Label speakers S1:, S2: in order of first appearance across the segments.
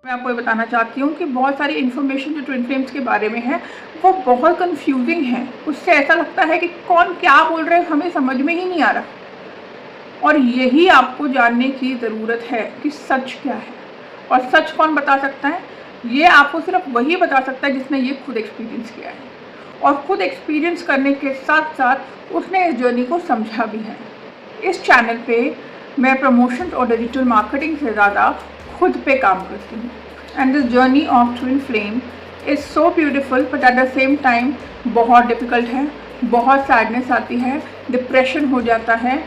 S1: मैं आपको ये बताना चाहती हूँ कि बहुत सारी इन्फॉर्मेशन जो ट्विन फ्लेम्स के बारे में है वो बहुत कंफ्यूजिंग है। उससे ऐसा लगता है कि कौन क्या बोल रहे हैं हमें समझ में ही नहीं आ रहा। और यही आपको जानने की ज़रूरत है कि सच क्या है। और सच कौन बता सकता है? ये आपको सिर्फ वही बता सकता है जिसने ये खुद एक्सपीरियंस किया है। और खुद एक्सपीरियंस करने के साथ साथ उसने इस जर्नी को समझा भी है। इस चैनल पे मैं प्रमोशन और डिजिटल मार्केटिंग से ज़्यादा खुद पे काम करती हूँ। And this journey of twin flame is so beautiful but at the same time बहुत डिफ़िकल्ट है, बहुत सैडनेस आती है, डिप्रेशन हो जाता है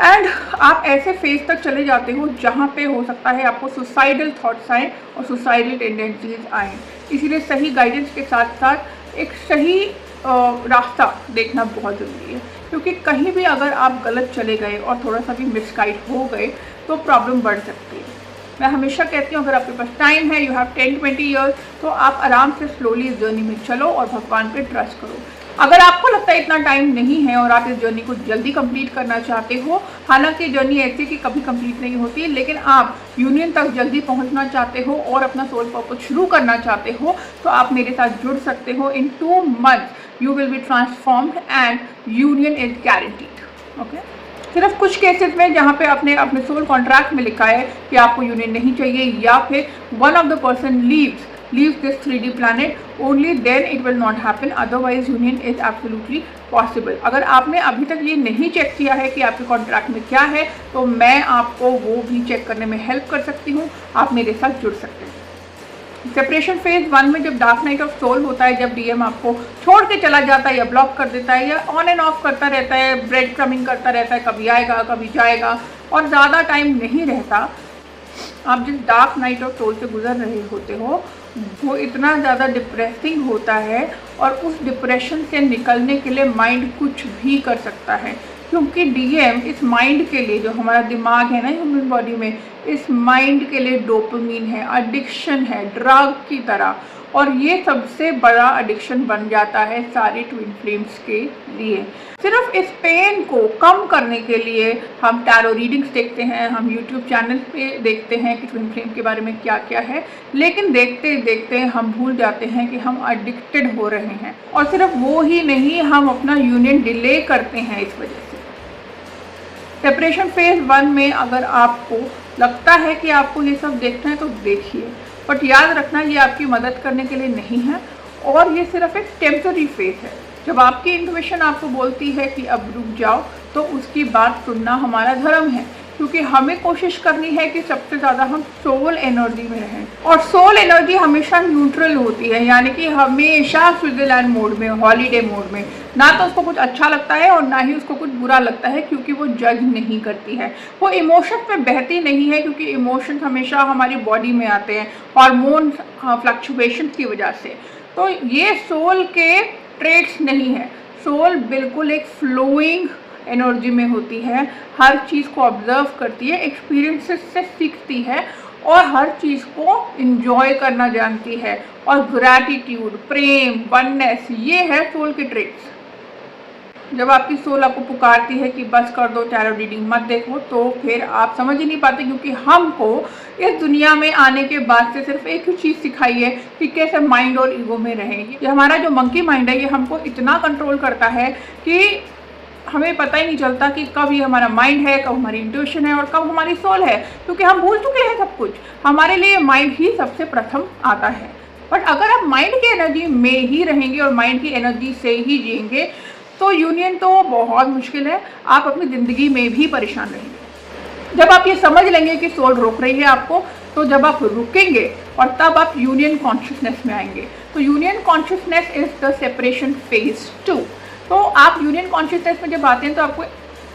S1: एंड आप ऐसे फेज तक चले जाते हो जहाँ पे हो सकता है आपको सुसाइडल थॉट्स आएँ और सुसाइडल टेंडेंसीज आएँ। इसीलिए सही गाइडेंस के साथ साथ एक सही रास्ता देखना बहुत ज़रूरी है, क्योंकि कहीं भी अगर आप गलत चले गए और थोड़ा सा भी मिसगाइड हो गए तो प्रॉब्लम बढ़ सकती है। मैं हमेशा कहती हूँ अगर आपके पास टाइम है, यू हैव 10-20 ईयर्स, तो आप आराम से स्लोली इस जर्नी में चलो और भगवान पे ट्रस्ट करो। अगर आपको लगता है इतना टाइम नहीं है और आप इस जर्नी को जल्दी कंप्लीट करना चाहते हो, हालांकि जर्नी ऐसी कि कभी कंप्लीट नहीं होती, लेकिन आप यूनियन तक जल्दी पहुंचना चाहते हो और अपना सोल पर्पस शुरू करना चाहते हो, तो आप मेरे साथ जुड़ सकते हो। इन 2 months you will be transformed and union is guaranteed. Okay, सिर्फ कुछ केसेस में जहाँ पे आपने अपने सोल कॉन्ट्रैक्ट में लिखा है कि आपको यूनियन नहीं चाहिए या फिर one of the person leaves this 3D planet, only then it will not happen, otherwise union is absolutely possible। अगर आपने अभी तक ये नहीं चेक किया है कि आपके कॉन्ट्रैक्ट में क्या है, तो मैं आपको वो भी चेक करने में हेल्प कर सकती हूँ। आप मेरे साथ जुड़ सकते हैं। सेपरेशन फेज 1 में जब डार्क नाइट ऑफ सोल होता है, जब डीएम आपको छोड़ के चला जाता है या ब्लॉक कर देता है या ऑन एंड ऑफ करता रहता है, ब्रेड क्रमिंग करता रहता है, कभी आएगा कभी जाएगा और ज़्यादा टाइम नहीं रहता, आप जिस डार्क नाइट ऑफ सोल से गुजर रहे होते हो वो इतना ज़्यादा डिप्रेसिंग होता है और उस डिप्रेशन से निकलने के लिए माइंड कुछ भी कर सकता है, क्योंकि डीएम इस माइंड के लिए, जो हमारा दिमाग है ना ह्यूमन बॉडी में, इस माइंड के लिए डोपामिन है, एडिक्शन है, ड्रग की तरह। और ये सबसे बड़ा एडिक्शन बन जाता है सारी ट्विन फ्लेम्स के लिए। सिर्फ इस पेन को कम करने के लिए हम टैरो रीडिंग्स देखते हैं, हम यूट्यूब चैनल पे देखते हैं कि ट्विन फ्लेम के बारे में क्या क्या है, लेकिन देखते देखते हम भूल जाते हैं कि हम एडिक्टेड हो रहे हैं। और सिर्फ वो ही नहीं, हम अपना यूनियन डिले करते हैं इस वजह से। सेपरेशन फेज 1 में अगर आपको लगता है कि आपको ये सब देखना है तो देखिए, बट याद रखना ये आपकी मदद करने के लिए नहीं है और ये सिर्फ एक टेम्पररी फेज है। जब आपकी इंट्यूशन आपको बोलती है कि अब रुक जाओ, तो उसकी बात सुनना हमारा धर्म है, क्योंकि हमें कोशिश करनी है कि सबसे ज़्यादा हम सोल एनर्जी में रहें। और सोल एनर्जी हमेशा न्यूट्रल होती है, यानी कि हमेशा स्विट्जरलैंड मोड में, हॉलीडे मोड में। ना तो उसको कुछ अच्छा लगता है और ना ही उसको कुछ बुरा लगता है, क्योंकि वो जज नहीं करती है, वो इमोशंस में बहती नहीं है, क्योंकि इमोशंस हमेशा हमारी बॉडी में आते हैं हार्मोन फ्लक्चुएशन की वजह से। तो ये सोल के ट्रेट्स नहीं है। सोल बिल्कुल एक फ्लोइंग एनर्जी में होती है, हर चीज़ को ऑब्जर्व करती है, एक्सपीरियंसेस से सीखती है और हर चीज़ को इंजॉय करना जानती है। और ग्रैटिट्यूड, प्रेम, वननेस, ये है सोल के ट्रेट्स। जब आपकी सोल आपको पुकारती है कि बस कर दो, टैरो रीडिंग मत देखो, तो फिर आप समझ ही नहीं पाते, क्योंकि हमको इस दुनिया में आने के बाद से सिर्फ एक ही चीज़ सिखाई है कि कैसे माइंड और ईगो में रहें। ये हमारा जो मंकी माइंड है, ये हमको इतना कंट्रोल करता है कि हमें पता ही नहीं चलता कि कब ये हमारा माइंड है, कब हमारी इंट्यूशन है और कब हमारी सोल है, क्योंकि हम भूल चुके हैं सब कुछ। हमारे लिए माइंड ही सबसे प्रथम आता है। बट अगर आप माइंड की एनर्जी में ही रहेंगे और माइंड की एनर्जी से ही जिएंगे, तो यूनियन तो बहुत मुश्किल है, आप अपनी ज़िंदगी में भी परेशान रहेंगे। जब आप ये समझ लेंगे कि सोल रोक रही है आपको, तो जब आप रुकेंगे और तब आप यूनियन कॉन्शियसनेस में आएंगे। तो union consciousness is the separation phase 2। तो आप यूनियन कॉन्शियसनेस में जब आते हैं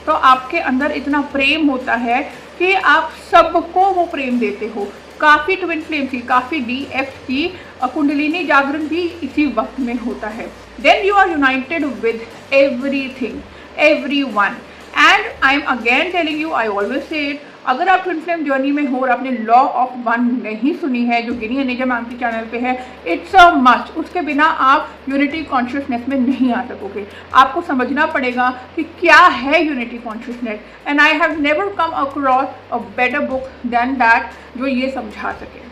S1: तो आपके अंदर इतना प्रेम होता है कि आप सबको वो प्रेम देते हो। काफ़ी ट्विन फ्लेम की, काफ़ी डीएफ की कुंडलिनी जागरण भी इसी वक्त में होता है। Then you are united with everything, everyone. And I am again telling you, I always say it, अगर आप ट्विन फ्लेम जर्नी में हो और आपने लॉ ऑफ वन नहीं सुनी है, जो गिनी अनीजा मैम के चैनल पे है, इट्स अ मस्ट। उसके बिना आप यूनिटी कॉन्शियसनेस में नहीं आ सकोगे। आपको समझना पड़ेगा कि क्या है unity consciousness. And I have never come across a better book than that जो ये समझा सके।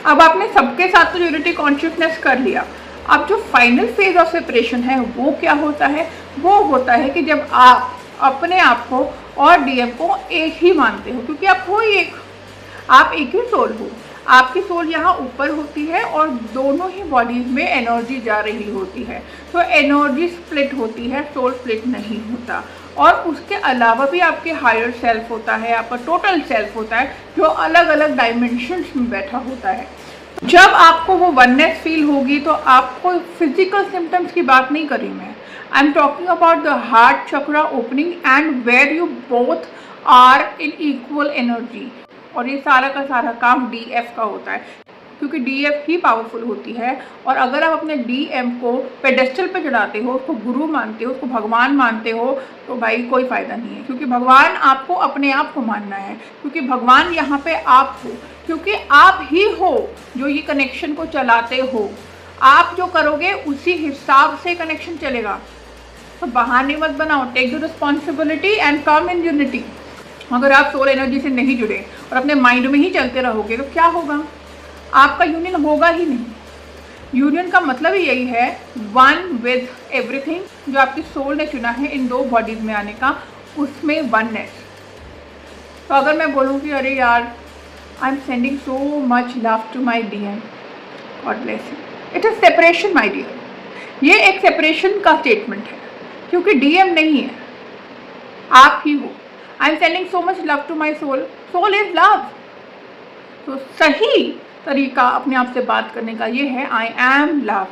S1: अब आपने सबके साथ तो यूनिटी कॉन्शियसनेस कर लिया। अब जो फाइनल फेज ऑफ सेपरेशन है वो क्या होता है? वो होता है कि जब आप अपने आप को और डीएम को एक ही मानते हो, क्योंकि आप हो ही एक, आप एक ही सोल हो। आपकी सोल यहाँ ऊपर होती है और दोनों ही बॉडीज में एनर्जी जा रही होती है, तो एनर्जी स्प्लिट होती है, सोल स्प्लिट नहीं होता। और उसके अलावा भी आपके हायर सेल्फ होता है, आपका टोटल सेल्फ होता है, जो अलग अलग डायमेंशंस में बैठा होता है। जब आपको वो वननेस फील होगी तो आपको फिजिकल सिम्टम्स की बात नहीं करी मैं, I am talking about the heart chakra opening and where you both are in equal energy. और ये सारा का सारा काम डीएफ का होता है, क्योंकि डीएफ ही पावरफुल होती है। और अगर आप अपने डीएम को पेडेस्टल पे चढ़ाते हो, उसको गुरु मानते हो, उसको भगवान मानते हो, तो भाई कोई फ़ायदा नहीं है, क्योंकि भगवान आपको अपने आप को मानना है, क्योंकि भगवान यहाँ पे आप हो, क्योंकि आप ही हो जो ये कनेक्शन को चलाते हो। आप जो करोगे उसी हिसाब से कनेक्शन चलेगा। तो बहाने मत बनाओ, take the responsibility and come in unity. अगर आप सोल एनर्जी से नहीं जुड़े और अपने माइंड में ही चलते रहोगे तो क्या होगा? आपका यूनियन होगा ही नहीं। यूनियन का मतलब ही यही है, वन विद एवरीथिंग, जो आपकी सोल ने चुना है इन दो बॉडीज में आने का, उसमें वननेस। तो अगर मैं बोलूँ कि अरे यार, I am sending so much love to my DM, God bless you, it is separation my dear. ये एक सेपरेशन का स्टेटमेंट है, क्योंकि डीएम नहीं है, आप ही हो। I am sending so much love to my soul, soul is love. तो सही तरीका अपने आप से बात करने का ये है, I am love,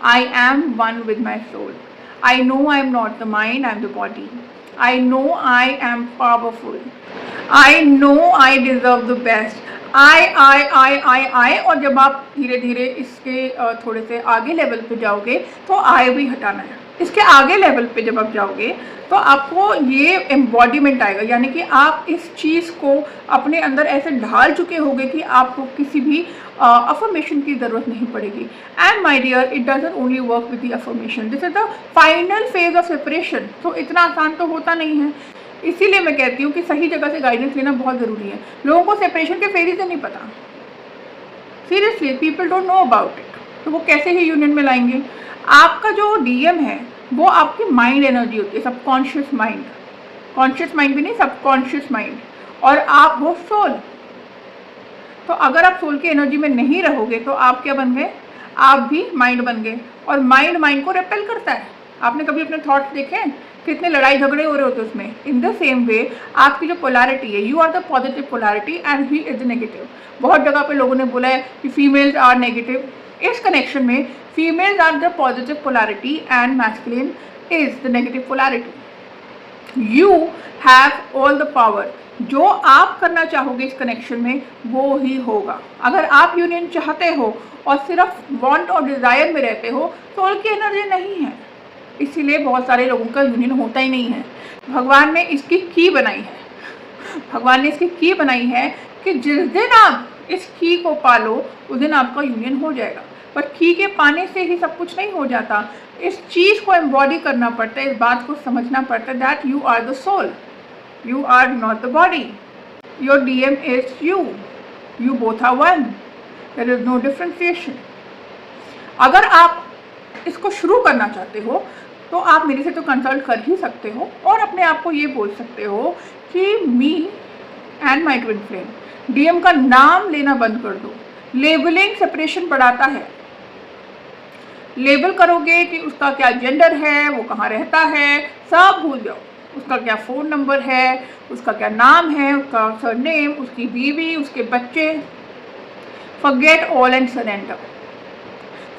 S1: I am one with my soul, I know I am not the mind, I am the body, I know I am powerful, I know I deserve the best, I. और जब आप धीरे धीरे इसके थोड़े से आगे level पे जाओगे तो आई भी हटाना है। इसके आगे लेवल पे जब आप जाओगे तो आपको ये एम्बॉडीमेंट आएगा, यानी कि आप इस चीज़ को अपने अंदर ऐसे ढाल चुके होंगे कि आपको किसी भी अफर्मेशन की ज़रूरत नहीं पड़ेगी। And my dear, it doesn't only work with the affirmation, this is the final phase of separation. तो इतना आसान तो होता नहीं है, इसीलिए मैं कहती हूँ कि सही जगह से गाइडेंस लेना बहुत ज़रूरी है। लोगों को सेपरेशन के फेजेस नहीं पता, seriously people don't know about it, तो वो कैसे ही यूनियन में लाएंगे? आपका जो डीएम है वो आपकी माइंड एनर्जी होती है, सबकॉन्शियस माइंड, कॉन्शियस माइंड भी नहीं, सबकॉन्शियस माइंड, और आप हो सोल। तो अगर आप सोल की एनर्जी में नहीं रहोगे तो आप क्या बन गए? आप भी माइंड बन गए, और माइंड माइंड को रिपेल करता है। आपने कभी अपने थॉट्स देखे कितने लड़ाई झगड़े हो रहे होते उसमें? इन द सेम वे आपकी जो पोलैरिटी है, you are the positive polarity and he is the negative. बहुत जगह पे लोगों ने बोला है कि फीमेल्स आर नेगेटिव। इस कनेक्शन में females are the positive polarity and masculine is the negative polarity. You have all the power. जो आप करना चाहोगे इस कनेक्शन में वो ही होगा। अगर आप यूनियन चाहते हो और सिर्फ वांट और डिज़ायर में रहते हो, सोल की एनर्जी नहीं है, इसीलिए बहुत सारे लोगों का यूनियन होता ही नहीं है। भगवान ने इसकी की बनाई है, भगवान ने इसकी की बनाई है कि जिस दिन आप इस की को पालो उस दिन आपका यूनियन हो जाएगा। पर की के पाने से ही सब कुछ नहीं हो जाता, इस चीज़ को एम्बॉडी करना पड़ता है, इस बात को समझना पड़ता है that you are the soul, you are not the body, your DM is you both are one, there is no differentiation। अगर आप इसको शुरू करना चाहते हो तो आप मेरे से तो कंसल्ट कर ही सकते हो और अपने आप को ये बोल सकते हो कि me and my twin flame. DM का नाम लेना बंद कर दो, लेबलिंग सेपरेशन बढ़ाता है। लेबल करोगे कि उसका क्या जेंडर है, वो कहाँ रहता है, सब भूल जाओ। उसका क्या फ़ोन नंबर है, उसका क्या नाम है, उसका सरनेम, उसकी बीवी, उसके बच्चे, forget all and surrender.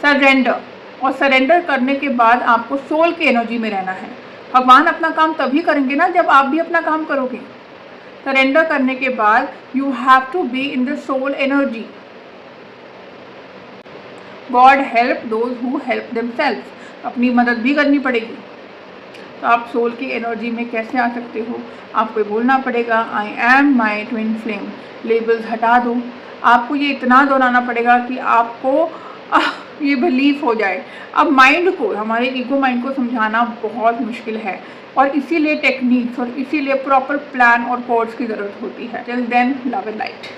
S1: Surrender, और सरेंडर करने के बाद आपको सोल की एनर्जी में रहना है। भगवान अपना काम तभी करेंगे ना जब आप भी अपना काम करोगे। सरेंडर करने के बाद you have to be in the soul energy. God help those who help themselves. अपनी मदद भी करनी पड़ेगी। तो आप सोल की एनर्जी में कैसे आ सकते हो? आपको बोलना पड़ेगा I am my twin flame. Labels हटा दो। आपको ये इतना दोहराना पड़ेगा कि आपको ये बिलीफ हो जाए। अब माइंड को, हमारे ईगो माइंड को समझाना बहुत मुश्किल है और इसीलिए टेक्निक्स और इसीलिए प्रॉपर प्लान और कोर्स की ज़रूरत होती है। Till then, love and light.